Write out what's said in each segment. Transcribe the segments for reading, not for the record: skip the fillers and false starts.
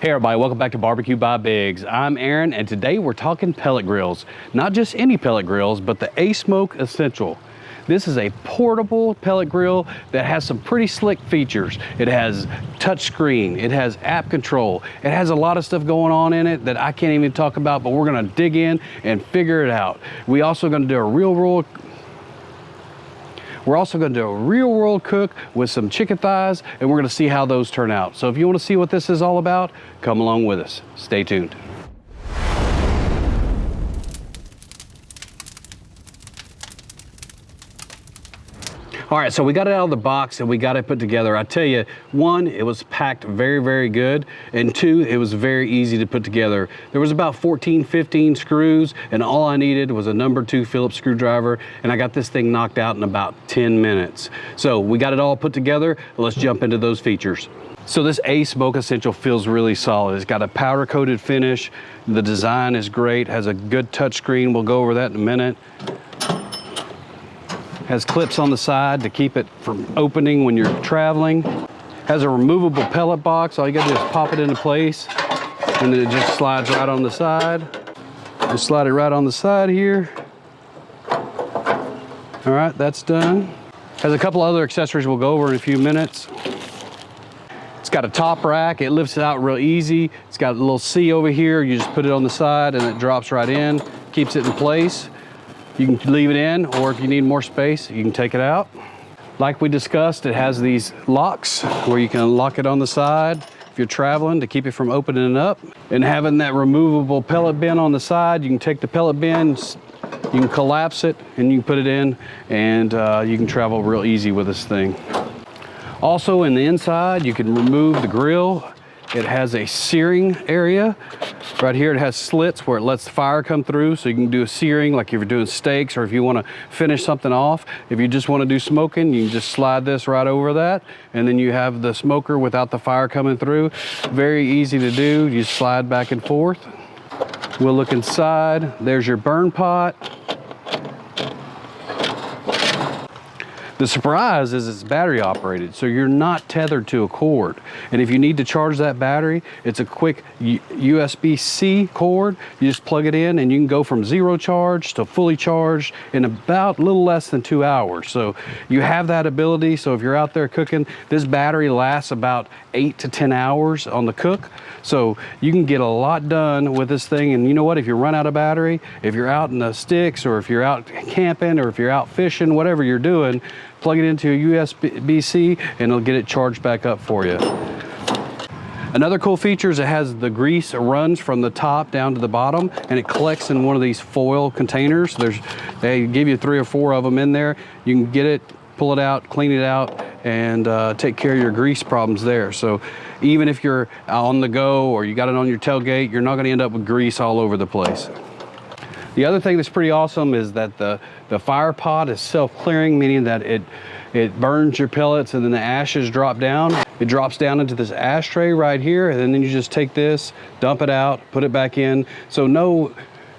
Hey everybody, welcome back to Barbecue by Biggs. I'm Aaron and today we're talking pellet grills. Not just any pellet grills, but the ASMOKE Essential. This is a portable pellet grill that has some pretty slick features. It has touch screen, it has app control, it has a lot of stuff going on in it that I can't even talk about, but we're gonna dig in and figure it out. We're also gonna do a real world cook with some chicken thighs, and we're gonna see how those turn out. So if you wanna see what this is all about, come along with us. Stay tuned. All right, so we got it out of the box and we got it put together. I tell you, one, it was packed very, very good. And two, it was very easy to put together. There was about 14, 15 screws, and all I needed was a number 2 Phillips screwdriver, and I got this thing knocked out in about 10 minutes. So we got it all put together. Let's jump into those features. So this ASMOKE Essential feels really solid. It's got a powder coated finish. The design is great, has a good touch screen. We'll go over that in a minute. Has clips on the side to keep it from opening when you're traveling. Has a removable pellet box. All you gotta do is pop it into place and then it just slides right on the side. Just slide it right on the side here. All right, that's done. Has a couple other accessories we'll go over in a few minutes. It's got a top rack. It lifts it out real easy. It's got a little C over here. You just put it on the side and it drops right in, keeps it in place. You can leave it in, or if you need more space, you can take it out. Like we discussed, it has these locks where you can lock it on the side if you're traveling to keep it from opening up. And having that removable pellet bin on the side, you can take the pellet bin, you can collapse it, and you can put it in, and you can travel real easy with this thing. Also in the inside, you can remove the grill. It has a searing area. Right here it has slits where it lets the fire come through, so you can do a searing like if you're doing steaks or if you want to finish something off. If you just want to do smoking, you can just slide this right over that, and then you have the smoker without the fire coming through. Very easy to do. You slide back and forth. We'll look inside. There's your burn pot. The surprise is it's battery operated, so you're not tethered to a cord. And if you need to charge that battery, it's a quick USB-C cord. You just plug it in and you can go from 0 charge to fully charged in about a little less than 2 hours. So you have that ability. So if you're out there cooking, this battery lasts about 8 to 10 hours on the cook. So you can get a lot done with this thing. And you know what, if you run out of battery, if you're out in the sticks or if you're out camping or if you're out fishing, whatever you're doing, plug it into a USB-C and it'll get it charged back up for you. Another cool feature is it has the grease runs from the top down to the bottom, and it collects in one of these foil containers. They give you 3 or 4 of them in there. You can get it, pull it out, clean it out, and take care of your grease problems there. So even if you're on the go or you got it on your tailgate, you're not gonna end up with grease all over the place. The other thing that's pretty awesome is that the fire pot is self-clearing, meaning that it burns your pellets and then the ashes drop down. It drops down into this ashtray right here, and then you just take this, dump it out, put it back in. So no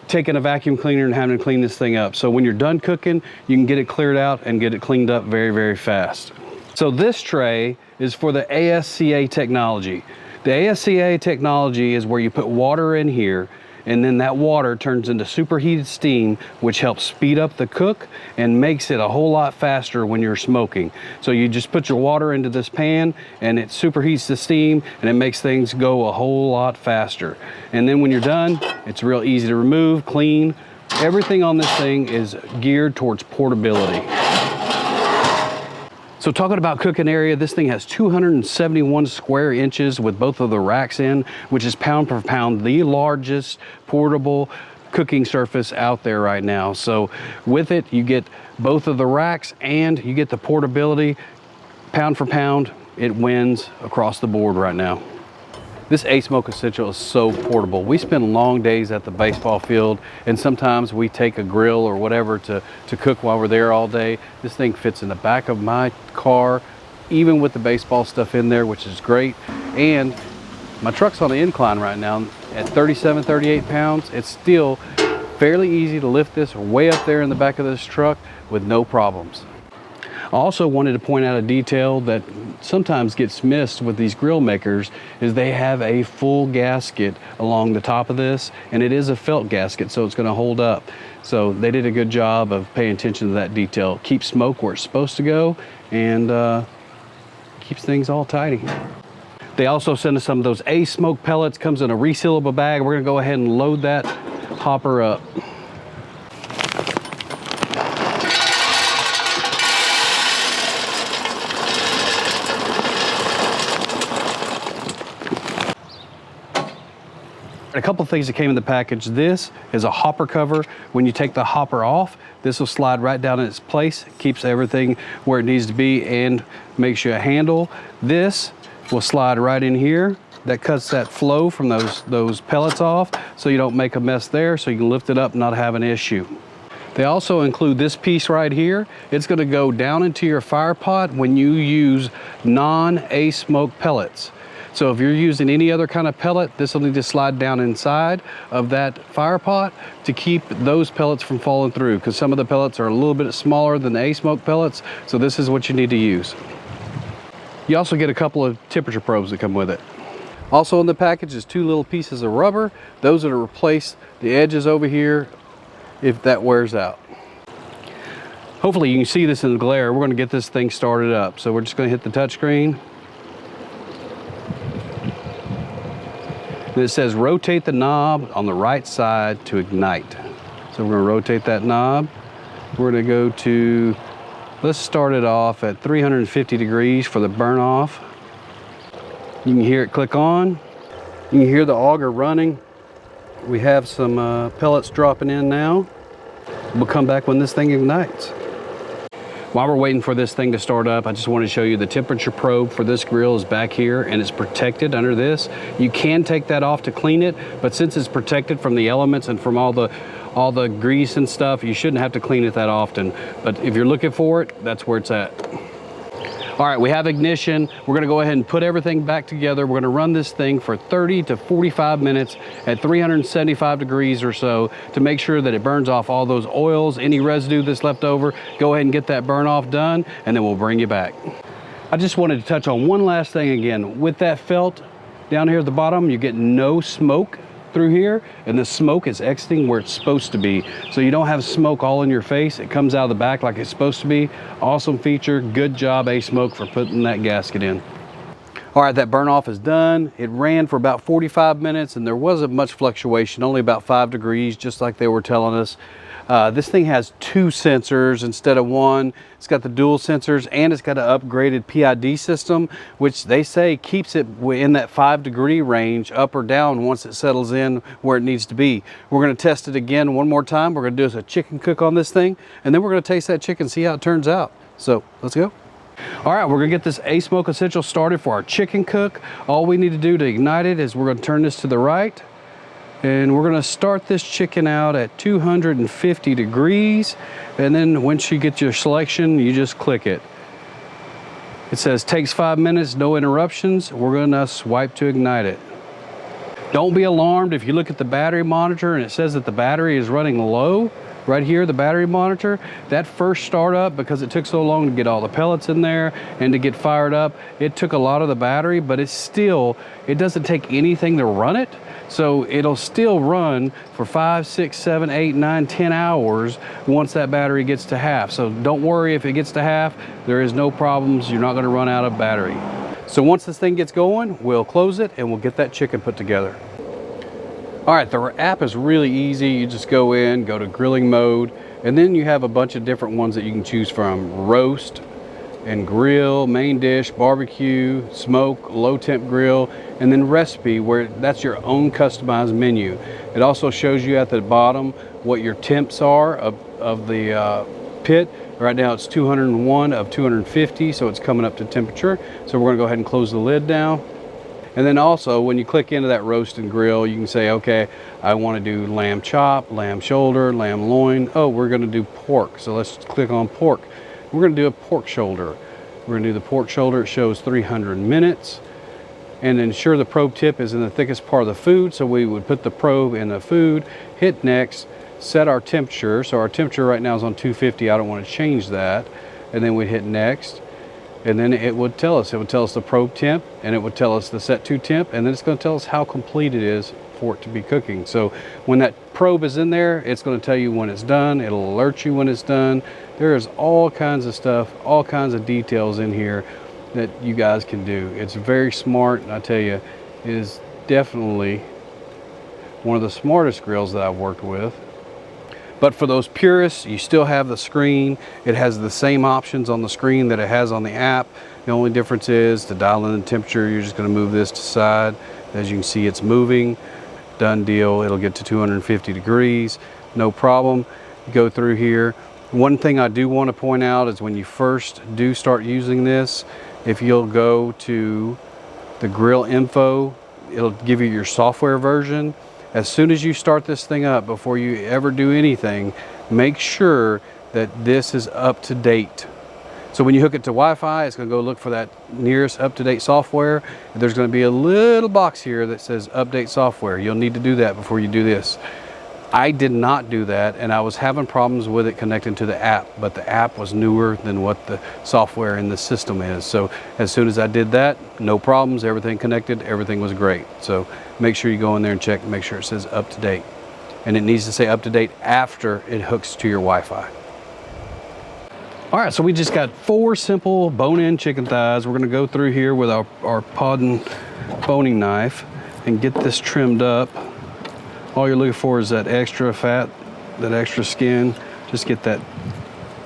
taking a vacuum cleaner and having to clean this thing up. So when you're done cooking, you can get it cleared out and get it cleaned up very, very fast. So this tray is for the ASCA technology. The ASCA technology is where you put water in here, and then that water turns into superheated steam, which helps speed up the cook and makes it a whole lot faster when you're smoking. So you just put your water into this pan and it superheats the steam and it makes things go a whole lot faster. And then when you're done, it's real easy to remove, clean. Everything on this thing is geared towards portability. So talking about cooking area, this thing has 271 square inches with both of the racks in, which is pound per pound the largest portable cooking surface out there right now. So with it, you get both of the racks and you get the portability. Pound for pound, it wins across the board right now. This ASMOKE Essential is so portable. We spend long days at the baseball field, and sometimes we take a grill or whatever to cook while we're there all day. This thing fits in the back of my car, even with the baseball stuff in there, which is great. And my truck's on the incline right now at 37, 38 pounds. It's still fairly easy to lift this way up there in the back of this truck with no problems. I also wanted to point out a detail that sometimes gets missed with these grill makers is they have a full gasket along the top of this, and it is a felt gasket, so it's going to hold up. So they did a good job of paying attention to that detail. Keeps smoke where it's supposed to go, and keeps things all tidy. They also sent us some of those ASMOKE pellets. Comes in a resealable bag. We're going to go ahead and load that hopper up. A couple things that came in the package. This is a hopper cover. When you take the hopper off, this will slide right down in its place, keeps everything where it needs to be, and makes you a handle. This will slide right in here. That cuts that flow from those pellets off, so you don't make a mess there, so you can lift it up and not have an issue. They also include this piece right here. It's going to go down into your fire pot when you use non-ASMOKE pellets. So if you're using any other kind of pellet, this will need to slide down inside of that fire pot to keep those pellets from falling through, because some of the pellets are a little bit smaller than the ASMOKE pellets, so this is what you need to use. You also get a couple of temperature probes that come with it. Also in the package is 2 little pieces of rubber. Those are to replace the edges over here if that wears out. Hopefully you can see this in the glare. We're going to get this thing started up. So we're just going to hit the touch screen. And it says rotate the knob on the right side to ignite. So we're going to rotate that knob. We're going to go to, let's start it off at 350 degrees for the burn off. You can hear it click on. You can hear the auger running. We have some pellets dropping in now. We'll come back when this thing ignites. While we're waiting for this thing to start up, I just want to show you the temperature probe for this grill is back here, and it's protected under this. You can take that off to clean it, but since it's protected from the elements and from all the grease and stuff, you shouldn't have to clean it that often. But if you're looking for it, that's where it's at. All right, we have ignition. We're gonna go ahead and put everything back together. We're gonna run this thing for 30 to 45 minutes at 375 degrees or so to make sure that it burns off all those oils, any residue that's left over. Go ahead and get that burn off done, and then we'll bring you back. I just wanted to touch on one last thing again. With that felt down here at the bottom, you get no smoke through here, and the smoke is exiting where it's supposed to be. So you don't have smoke all in your face. It comes out of the back like it's supposed to be. Awesome feature. Good job, ASMOKE, for putting that gasket in. All right, that burn off is done. It ran for about 45 minutes and there wasn't much fluctuation, only about 5 degrees, just like they were telling us. This thing has 2 sensors instead of 1. It's got the dual sensors, and it's got an upgraded PID system, which they say keeps it in that 5-degree range, up or down, once it settles in where it needs to be. We're going to test it again one more time. We're going to do a chicken cook on this thing, and then we're going to taste that chicken, see how it turns out. So let's go. All right, we're gonna get this ASMOKE Essential started for our chicken cook. All we need to do to ignite it is we're gonna turn this to the right, and we're gonna start this chicken out at 250 degrees. And then once you get your selection, you just click it. It says takes 5 minutes, no interruptions. We're gonna swipe to ignite it. Don't be alarmed if you look at the battery monitor and it says that the battery is running low. Right here, the battery monitor, that first startup, because it took so long to get all the pellets in there and to get fired up, it took a lot of the battery, but it's still, it doesn't take anything to run it. So it'll still run for 5, 6, 7, 8, 9, 10 hours once that battery gets to half. So don't worry if it gets to half, there is no problems. You're not gonna run out of battery. So once this thing gets going, we'll close it and we'll get that chicken put together. All right, the app is really easy. You just go in, go to grilling mode, and then you have a bunch of different ones that you can choose from. Roast and grill, main dish, barbecue, smoke, low temp grill, and then recipe, where that's your own customized menu. It also shows you at the bottom what your temps are of the pit. Right now it's 201 of 250, so it's coming up to temperature. So we're gonna go ahead and close the lid down. And then also, when you click into that roast and grill, you can say, okay, I want to do lamb chop, lamb shoulder, lamb loin. Oh, we're going to do pork. So let's click on pork. We're going to do a pork shoulder. We're going to do the pork shoulder. It shows 300 minutes. And ensure the probe tip is in the thickest part of the food. So we would put the probe in the food, hit next, set our temperature. So our temperature right now is on 250. I don't want to change that. and then we'd hit next, and then it would tell us the probe temp, and it would tell us the set to temp, and then it's going to tell us how complete it is for it to be cooking. So when that probe is in there, it's going to tell you when it's done. It'll alert you when it's done. There is all kinds of stuff, all kinds of details in here that you guys can do. It's very smart, and I tell you, it is definitely one of the smartest grills that I've worked with. But for those purists, you still have the screen. It has the same options on the screen that it has on the app. The only difference is to dial in the temperature, you're just going to move this to side. As you can see, it's moving. Done deal. It'll get to 250 degrees. No problem. Go through here. One thing I do want to point out is when you first do start using this, if you'll go to the grill info, it'll give you your software version. As soon as you start this thing up, before you ever do anything, make sure that this is up to date. So when you hook it to Wi-Fi, it's going to go look for that nearest up-to-date software. There's going to be a little box here that says update software. You'll need to do that before you do this. I did not do that, and I was having problems with it connecting to the app, but the app was newer than what the software in the system is. So as soon as I did that, no problems, everything connected, everything was great. So make sure you go in there and check, make sure it says up to date. And it needs to say up to date after it hooks to your Wi-Fi. All right, so we just got 4 simple bone-in chicken thighs. We're gonna go through here with our Podden boning knife and get this trimmed up. All you're looking for is that extra fat, that extra skin. Just get that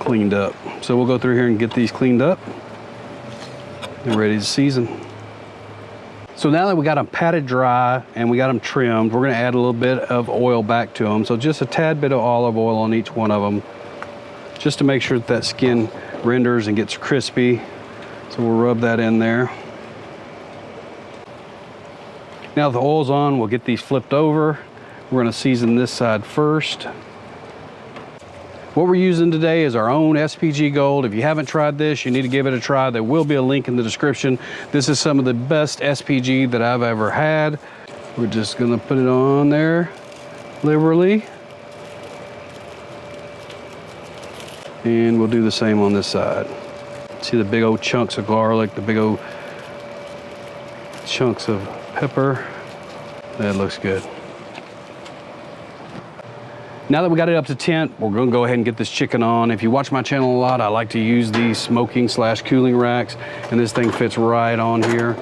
cleaned up. So we'll go through here and get these cleaned up and ready to season. So now that we got them patted dry and we got them trimmed, we're gonna add a little bit of oil back to them. So just a tad bit of olive oil on each one of them, just to make sure that skin renders and gets crispy. So we'll rub that in there. Now that the oil's on, we'll get these flipped over. We're gonna season this side first. What we're using today is our own SPG Gold. If you haven't tried this, you need to give it a try. There will be a link in the description. This is some of the best SPG that I've ever had. We're just gonna put it on there liberally. And we'll do the same on this side. See the big old chunks of garlic, the big old chunks of pepper. That looks good. Now that we got it up to temp, we're gonna go ahead and get this chicken on. If you watch my channel a lot, I like to use these smoking/cooling racks, and this thing fits right on here.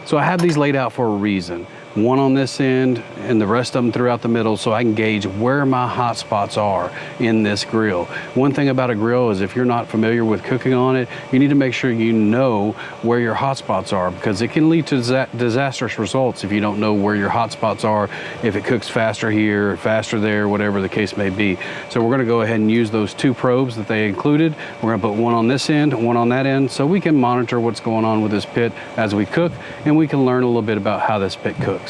So I have these laid out for a reason. One on this end and the rest of them throughout the middle, so I can gauge where my hot spots are in this grill. One thing about a grill is if you're not familiar with cooking on it, you need to make sure you know where your hot spots are, because it can lead to disastrous results if you don't know where your hot spots are, if it cooks faster here, faster there, whatever the case may be. So we're gonna go ahead and use those 2 probes that they included. We're gonna put one on this end, one on that end, so we can monitor what's going on with this pit as we cook, and we can learn a little bit about how this pit cooks.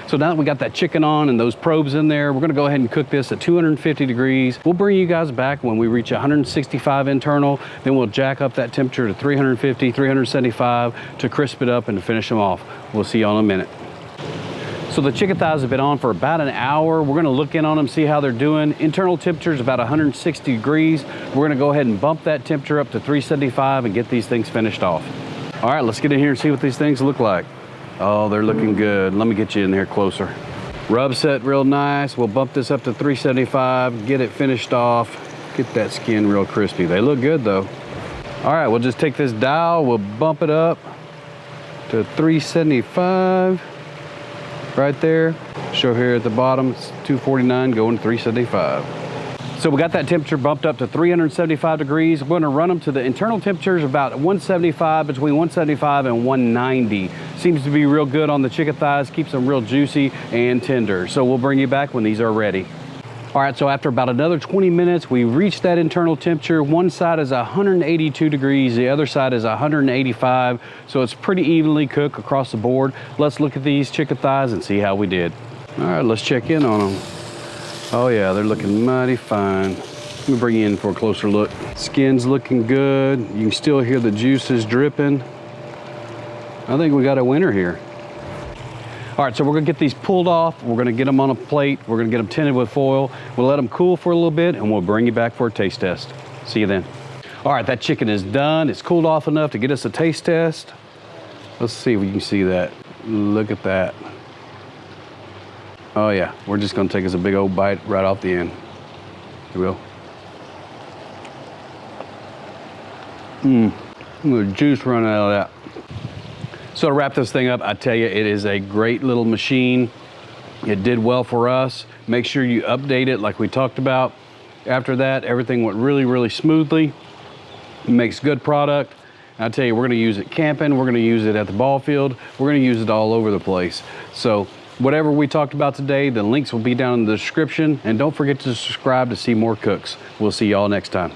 So now that we got that chicken on and those probes in there, we're gonna go ahead and cook this at 250 degrees. We'll bring you guys back when we reach 165 internal, then we'll jack up that temperature to 350, 375 to crisp it up and to finish them off. We'll see you all in a minute. So the chicken thighs have been on for about an hour. We're gonna look in on them, see how they're doing. Internal temperature is about 160 degrees. We're gonna go ahead and bump that temperature up to 375 and get these things finished off. All right, let's get in here and see what these things look like. Oh, they're looking good. Let me get you in here closer. Rub set real nice. We'll bump this up to 375, get it finished off, get that skin real crispy. They look good though. All right, we'll just take this dial, we'll bump it up to 375. Right there, show here at the bottom, it's 249 going to 375. So we got that temperature bumped up to 375 degrees. We're gonna run them to the internal temperatures about 175, between 175 and 190. Seems to be real good on the chicken thighs, keeps them real juicy and tender. So we'll bring you back when these are ready. All right, so after about another 20 minutes, we reached that internal temperature. One side is 182 degrees, the other side is 185. So it's pretty evenly cooked across the board. Let's look at these chicken thighs and see how we did. All right, let's check in on them. Oh yeah, they're looking mighty fine. Let me bring you in for a closer look. Skin's looking good. You can still hear the juices dripping. I think we got a winner here. All right, so we're gonna get these pulled off. We're gonna get them on a plate. We're gonna get them tinted with foil. We'll let them cool for a little bit and we'll bring you back for a taste test. See you then. All right, that chicken is done. It's cooled off enough to get us a taste test. Let's see if we can see that. Look at that. Oh yeah, we're just gonna take us a big old bite right off the end. Here we go. The juice running out of that. So to wrap this thing up, I tell you, it is a great little machine. It did well for us. Make sure you update it like we talked about. After that, everything went really, really smoothly. It makes good product. And I tell you, we're gonna use it camping, we're gonna use it at the ball field, we're gonna use it all over the place. So whatever we talked about today, the links will be down in the description. And don't forget to subscribe to see more cooks. We'll see y'all next time.